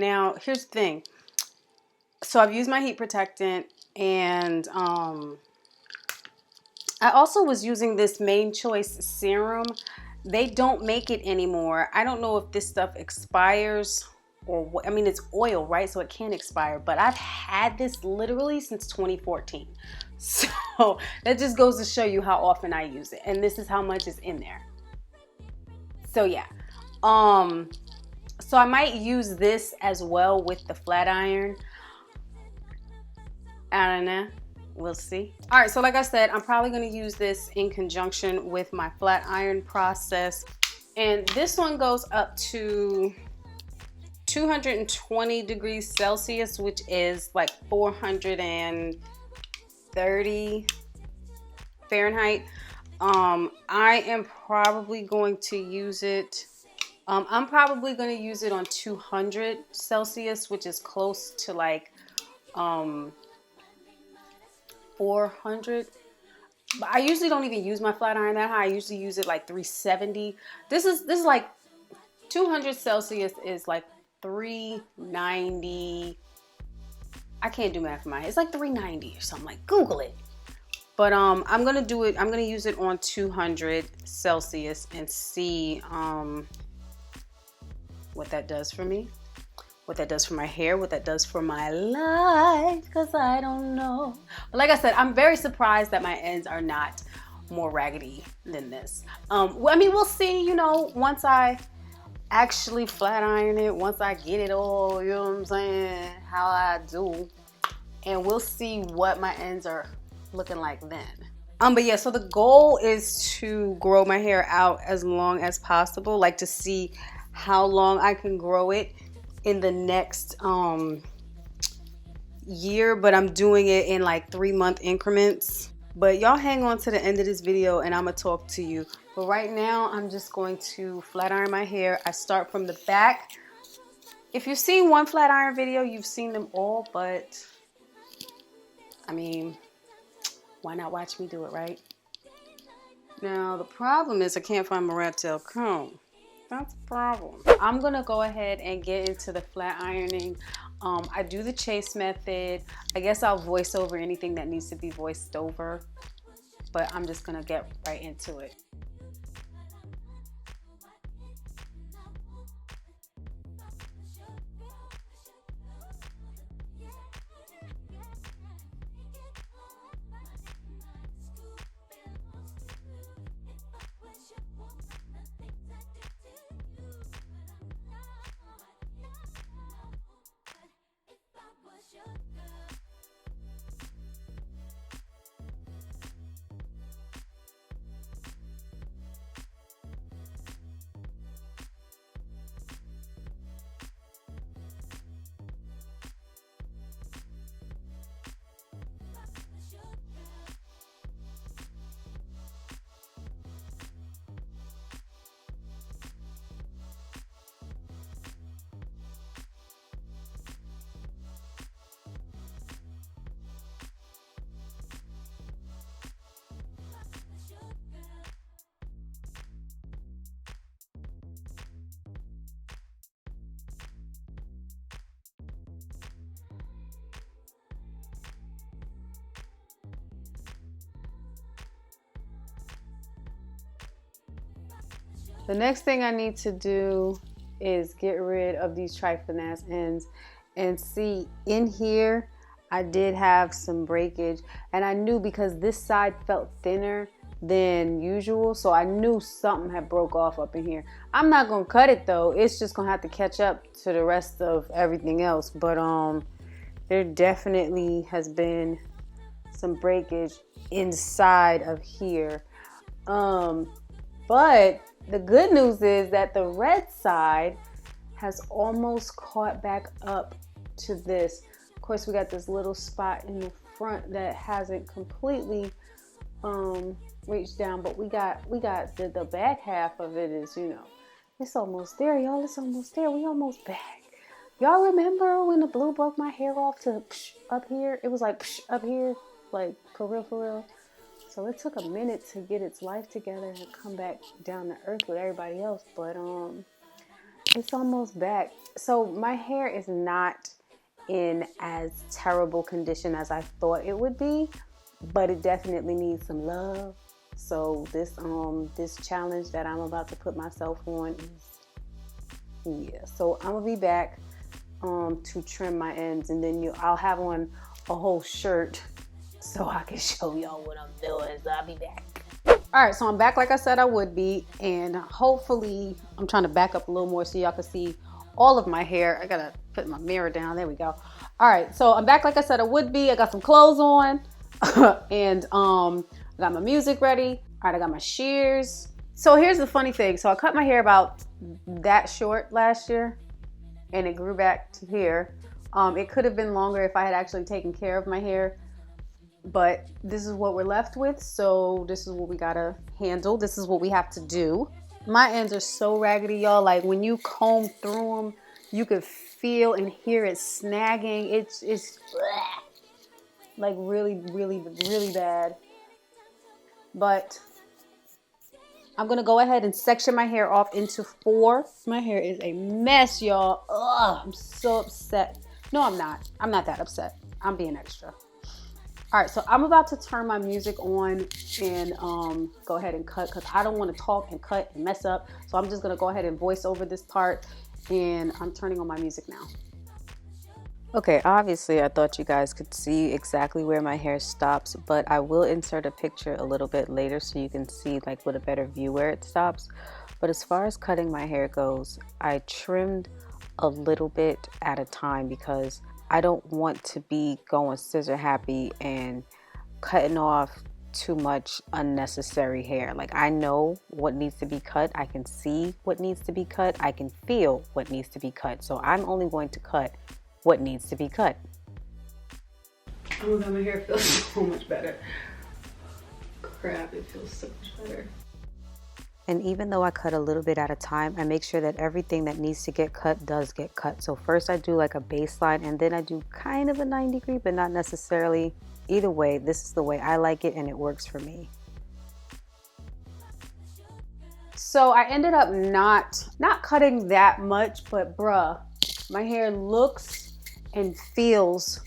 Now, here's the thing. So I've used my heat protectant, and I also was using this Main Choice serum. They don't make it anymore. I don't know if this stuff expires or what. I mean, it's oil, right? So it can't expire. But I've had this literally since 2014. So that just goes to show you how often I use it. And this is how much is in there. So yeah. So I might use this as well with the flat iron. I don't know. We'll see. All right, so like I said, I'm probably gonna use this in conjunction with my flat iron process. And this one goes up to 220 degrees Celsius, which is like 430 Fahrenheit. I am probably going to use it. I'm probably going to use it on 200 Celsius, which is close to like 400. But I usually don't even use my flat iron that high. I usually use it like 370. This is like 200 Celsius is like 390. I can't do math in my head. It's like 390 or something. Like, Google it. But I'm gonna do it. I'm gonna use it on 200 Celsius and see what that does for me, what that does for my hair, what that does for my life, because I don't know. But like I said, I'm very surprised that my ends are not more raggedy than this. I mean, we'll see, you know, once I actually flat iron it, once I get it all, you know what I'm saying, how I do. And we'll see what my ends are looking like then. But yeah, so the goal is to grow my hair out as long as possible, like to see how long I can grow it in the next year, but I'm doing it in like 3-month increments. But y'all hang on to the end of this video and I'm gonna talk to you. But right now I'm just going to flat iron my hair. I start from the back. If you've seen one flat iron video, you've seen them all, but I mean, why not watch me do it, right? Now the problem is I can't find my rat tail comb. That's a problem. I'm gonna go ahead and get into the flat ironing. I do the chase method. I guess I'll voice over anything that needs to be voiced over, but I'm just gonna get right into it. The next thing I need to do is get rid of these trifling ass ends. And see, in here, I did have some breakage. And I knew because this side felt thinner than usual, so I knew something had broke off up in here. I'm not gonna cut it though. It's just gonna have to catch up to the rest of everything else. But there definitely has been some breakage inside of here. But the good news is that the red side has almost caught back up to this. Of course, we got this little spot in the front that hasn't completely reached down, but we got the back half of it is, you know, it's almost there, y'all. It's almost there. We almost back. Y'all remember when the blue broke my hair off to up here? It was like up here, like for real, for real. So it took a minute to get its life together and come back down to earth with everybody else. But It's almost back. So my hair is not in as terrible condition as I thought it would be, but it definitely needs some love. So this challenge that I'm about to put myself on is, yeah. So I'm gonna be back to trim my ends, and then I'll have on a whole shirt so I can show y'all what I'm doing. So I'll be back. All right, so I'm back like I said I would be, and hopefully I'm trying to back up a little more so y'all can see all of my hair. I gotta put my mirror down. There we go. All right, so I'm back like I said I would be. I got some clothes on, and I got my music ready. All right, I got my shears. So here's the funny thing. So I cut my hair about that short last year, and it grew back to here. It could have been longer if I had actually taken care of my hair, but this is what we're left with. So this is what we gotta handle. This is what we have to do. My ends are so raggedy, y'all. Like when you comb through them, you could feel and hear it snagging. It's like really, really, really bad. But I'm gonna go ahead and section my hair off into 4. My hair is a mess, y'all. Ugh, I'm so upset. No, I'm not. I'm not that upset. I'm being extra. All right, so I'm about to turn my music on and go ahead and cut, because I don't want to talk and cut and mess up. So I'm just gonna go ahead and voice over this part, and I'm turning on my music now. Okay, obviously I thought you guys could see exactly where my hair stops, but I will insert a picture a little bit later so you can see like with a better view where it stops. But as far as cutting my hair goes, I trimmed a little bit at a time because I don't want to be going scissor happy and cutting off too much unnecessary hair. Like I know what needs to be cut, I can see what needs to be cut, I can feel what needs to be cut. So I'm only going to cut what needs to be cut. Oh my god, my hair feels so much better. Crap, it feels so much better. And even though I cut a little bit at a time, I make sure that everything that needs to get cut does get cut. So first I do like a baseline, and then I do kind of a 90-degree, but not necessarily. Either way, this is the way I like it and it works for me. So I ended up not cutting that much, but bruh, my hair looks and feels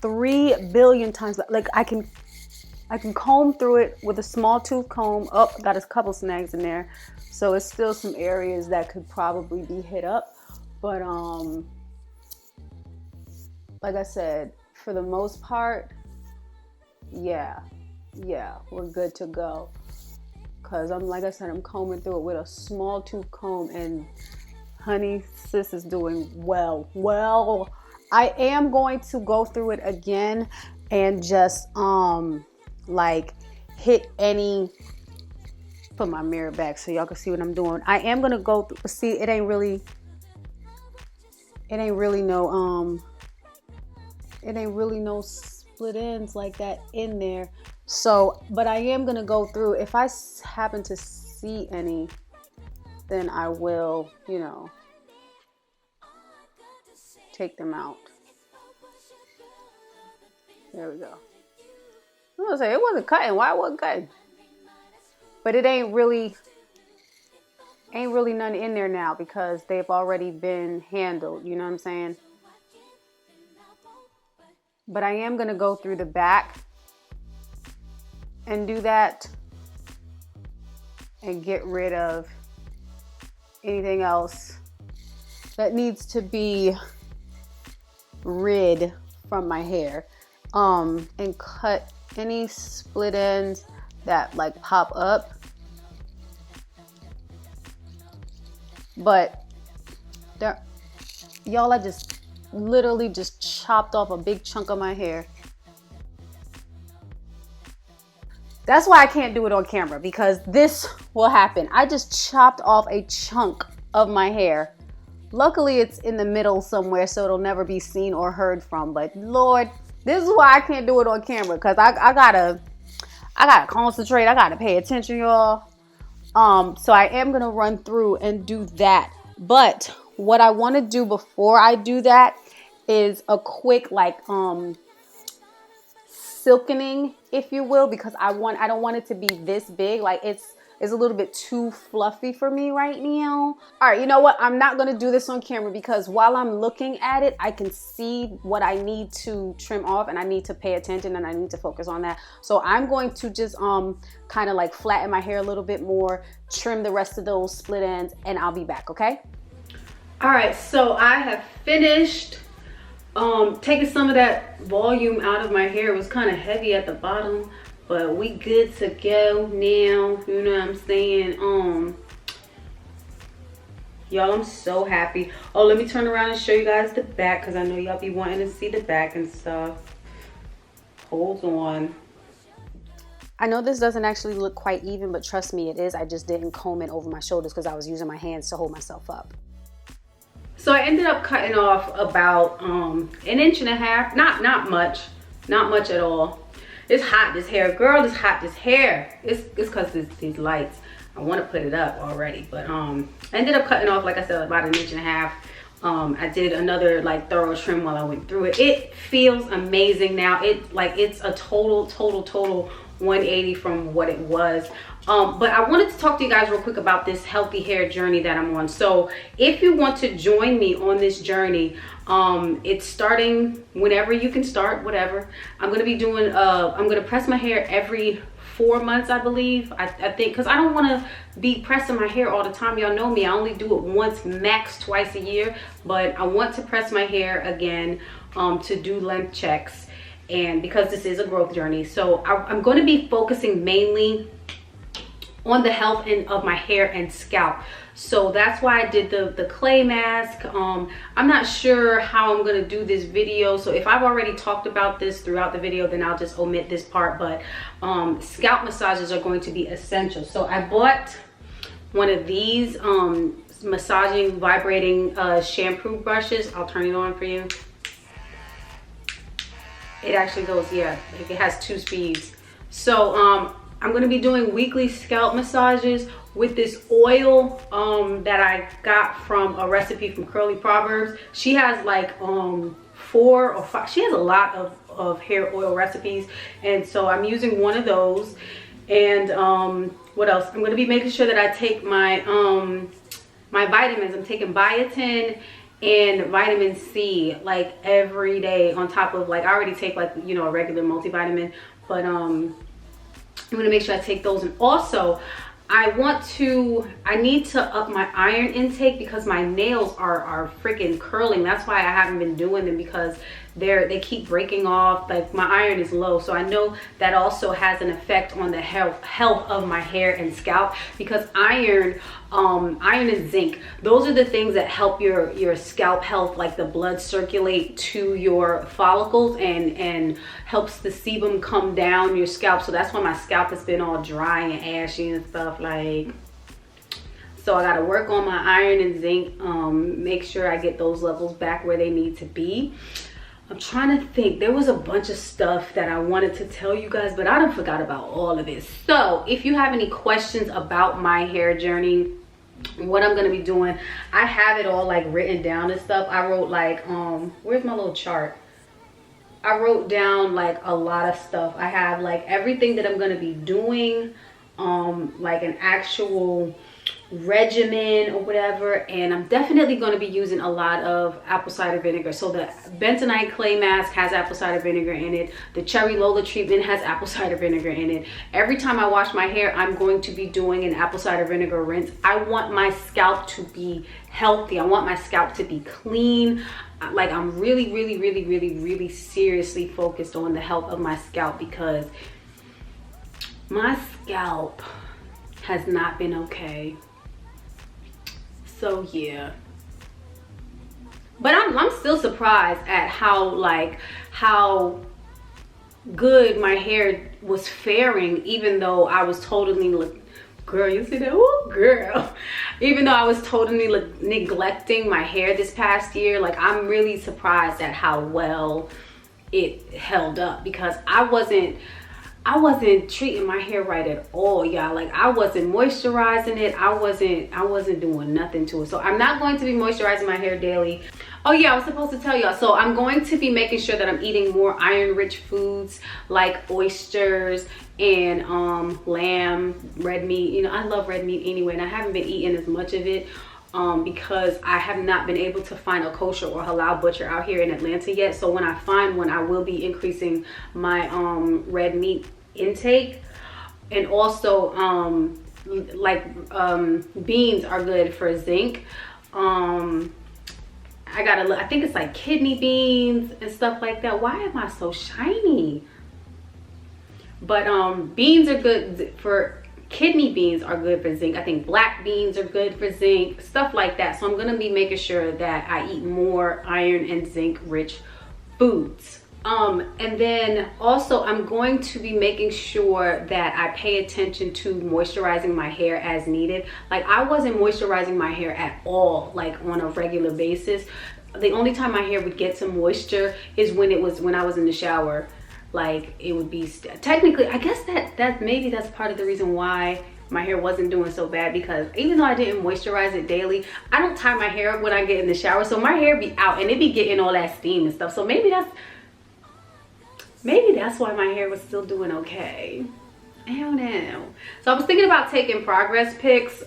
3 billion times like I can comb through it with a small tooth comb. Oh, got a couple snags in there, so it's still some areas that could probably be hit up, but like I said, for the most part, yeah, we're good to go. Cause like I said, I'm combing through it with a small tooth comb, and honey, sis is doing well. I am going to go through it again and just like hit any, put my mirror back so y'all can see what I'm doing. I am gonna go through, see, it ain't really no split ends like that in there. So, but I am gonna go through. If I happen to see any, then I will, you know, take them out. There we go. I was gonna say, it wasn't cutting. Why it wasn't cutting? But it ain't really none in there now because they've already been handled. You know what I'm saying? But I am gonna go through the back and do that and get rid of anything else that needs to be rid from my hair, and cut any split ends that like pop up. But there, y'all, I just literally just chopped off a big chunk of my hair. That's why I can't do it on camera, because this will happen. I just chopped off a chunk of my hair. Luckily, it's in the middle somewhere, so it'll never be seen or heard from. But Lord, this is why I can't do it on camera, because I gotta concentrate. I gotta pay attention, y'all. So I am gonna run through and do that. But what I want to do before I do that is a quick like silkening, if you will, because I don't want it to be this big. Like is a little bit too fluffy for me right now. All right, you know what? I'm not gonna do this on camera because while I'm looking at it, I can see what I need to trim off, and I need to pay attention and I need to focus on that. So I'm going to just kind of like flatten my hair a little bit more, trim the rest of those split ends, and I'll be back, okay? All right, so I have finished taking some of that volume out of my hair. It was kind of heavy at the bottom, but we good to go now. You know what I'm saying? Y'all, I'm so happy. Oh, let me turn around and show you guys the back, because I know y'all be wanting to see the back and stuff. Hold on. I know this doesn't actually look quite even, but trust me, it is. I just didn't comb it over my shoulders because I was using my hands to hold myself up. So I ended up cutting off about an inch and a half. Not much at all. It's hot, this hair. Girl, it's hot, this hair. It's because these lights. I want to put it up already, but I ended up cutting off, like I said, about an inch and a half. I did another like thorough trim while I went through it. It feels amazing now. It's a total 180 from what it was. But I wanted to talk to you guys real quick about this healthy hair journey that I'm on. So if you want to join me on this journey, it's starting whenever you can start, whatever. I'm going to be doing, I'm going to press my hair every 4 months, I believe. I think, because I don't want to be pressing my hair all the time. Y'all know me. I only do it once, max twice a year. But I want to press my hair again to do length checks. And because this is a growth journey. So I'm going to be focusing mainly on the health of my hair and scalp. So that's why I did the clay mask. I'm not sure how I'm going to do this video. So if I've already talked about this throughout the video, then I'll just omit this part. But scalp massages are going to be essential. So I bought one of these massaging, vibrating shampoo brushes. I'll turn it on for you. It actually goes, yeah, it has 2 speeds. So I'm going to be doing weekly scalp massages with this oil that I got from a recipe from Curly Proverbs. She has like 4 or 5, she has a lot of hair oil recipes. And so I'm using one of those. And what else? I'm going to be making sure that I take my my vitamins. I'm taking biotin and vitamin C like every day, on top of, like, I already take, like, you know, a regular multivitamin, but I'm gonna make sure I take those. And also I need to up my iron intake because my nails are freaking curling. That's why I haven't been doing them, because they keep breaking off. Like, my iron is low. So I know that also has an effect on the health of my hair and scalp, because iron and zinc, those are the things that help your scalp health, like the blood circulate to your follicles and helps the sebum come down your scalp. So that's why my scalp has been all dry and ashy and stuff, like. So I got to work on my iron and zinc, make sure I get those levels back where they need to be. I'm trying to think. There was a bunch of stuff that I wanted to tell you guys, but I done forgot about all of it. So if you have any questions about my hair journey, what I'm going to be doing, I have it all like written down and stuff. I wrote like, where's my little chart? I wrote down like a lot of stuff. I have like everything that I'm going to be doing, like an actual regimen or whatever. And I'm definitely going to be using a lot of apple cider vinegar. So the bentonite clay mask has apple cider vinegar in it. The cherry Lola treatment has apple cider vinegar in it. Every time I wash my hair, I'm going to be doing an apple cider vinegar rinse. I want my scalp to be healthy. I want my scalp to be clean. Like, I'm really seriously focused on the health of my scalp, because my scalp has not been okay. So yeah, but I'm still surprised at how good my hair was faring, even though I was totally, girl, you see that? Ooh, girl. Even though I was totally neglecting my hair this past year, like, I'm really surprised at how well it held up, because I wasn't treating my hair right at all, y'all. Like, I wasn't moisturizing it. I wasn't doing nothing to it. So I'm not going to be moisturizing my hair daily. Oh yeah, I was supposed to tell y'all. So I'm going to be making sure that I'm eating more iron rich foods like oysters and lamb, red meat. You know, I love red meat anyway, and I haven't been eating as much of it because I have not been able to find a kosher or halal butcher out here in Atlanta yet. So when I find one, I will be increasing my red meat intake. And also beans are good for zinc. I think it's like kidney beans and stuff like that. Why am I so shiny? But beans are good for, kidney beans are good for zinc. I think black beans are good for zinc, stuff like that. So I'm gonna be making sure that I eat more iron and zinc rich foods. And then also I'm going to be making sure that I pay attention to moisturizing my hair as needed. Like, I wasn't moisturizing my hair at all, like on a regular basis. The only time my hair would get some moisture is when I was in the shower. Like, it would be technically, I guess that maybe that's part of the reason why my hair wasn't doing so bad, because even though I didn't moisturize it daily, I don't tie my hair up when I get in the shower, so my hair be out and it be getting all that steam and stuff. So maybe that's why my hair was still doing okay. I don't know. So I was thinking about taking progress pics,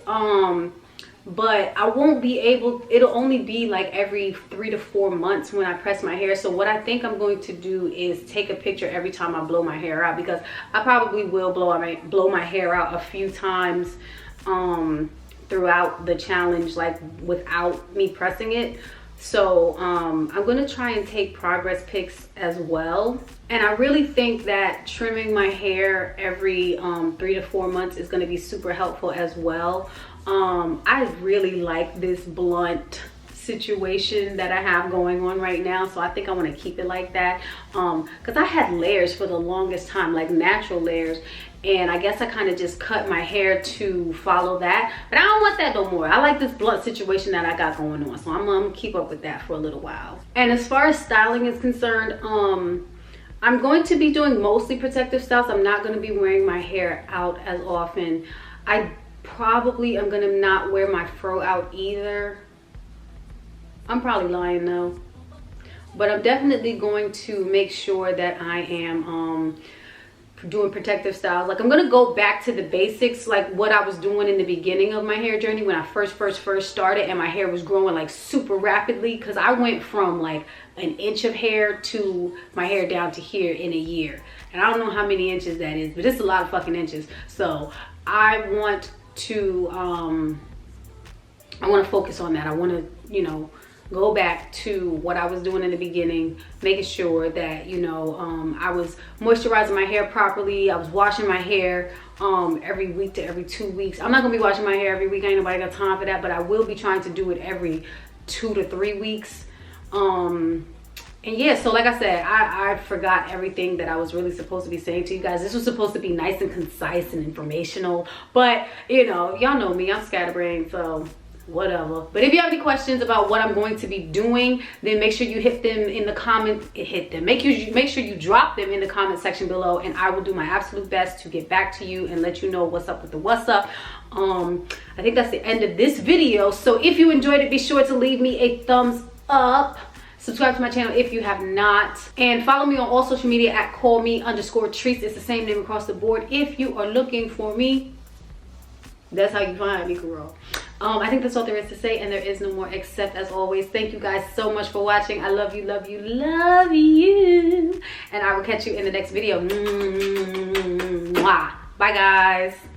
but I won't be able, it'll only be like every 3 to 4 months when I press my hair. So what I think I'm going to do is take a picture every time I blow my hair out, because I probably will blow my hair out a few times throughout the challenge, like without me pressing it. So I'm gonna try and take progress pics as well. And I really think that trimming my hair every 3 to 4 months is gonna be super helpful as well. I really like this blunt situation that I have going on right now, so I think I want to keep it like that, because I had layers for the longest time, like natural layers, and I guess I kind of just cut my hair to follow that, but I don't want that no more. I like this blunt situation that I got going on, so I'm gonna keep up with that for a little while. And as far as styling is concerned, I'm going to be doing mostly protective styles. I'm not going to be wearing my hair out as often. I probably am gonna not wear my fro out either. I'm probably lying though, but I'm definitely going to make sure that I am doing protective styles. Like, I'm gonna go back to the basics, like what I was doing in the beginning of my hair journey when I first started and my hair was growing like super rapidly, because I went from like an inch of hair to my hair down to here in a year, and I don't know how many inches that is, but it's a lot of fucking inches. So I want to focus on that. I want to, you know, go back to what I was doing in the beginning, making sure that, you know, I was moisturizing my hair properly. I was washing my hair every week to every 2 weeks. I'm not gonna be washing my hair every week. Ain't nobody got time for that, but I will be trying to do it every 2 to 3 weeks. And yeah, so like I said, I forgot everything that I was really supposed to be saying to you guys. This was supposed to be nice and concise and informational, but you know, y'all know me, I'm scatterbrained, so whatever. But if you have any questions about what I'm going to be doing, then make sure you hit them in the comments. Make sure you drop them in the comment section below, and I will do my absolute best to get back to you and let you know what's up with the what's up. I think that's the end of this video. So if you enjoyed it, be sure to leave me a thumbs up. Subscribe to my channel if you have not, and follow me on all social media at @callme_trice. It's the same name across the board. If you are looking for me, that's how you find me, girl. I think that's all there is to say, and there is no more, except as always, thank you guys so much for watching. I love you, love you, love you, and I will catch you in the next video. Mwah. Bye guys.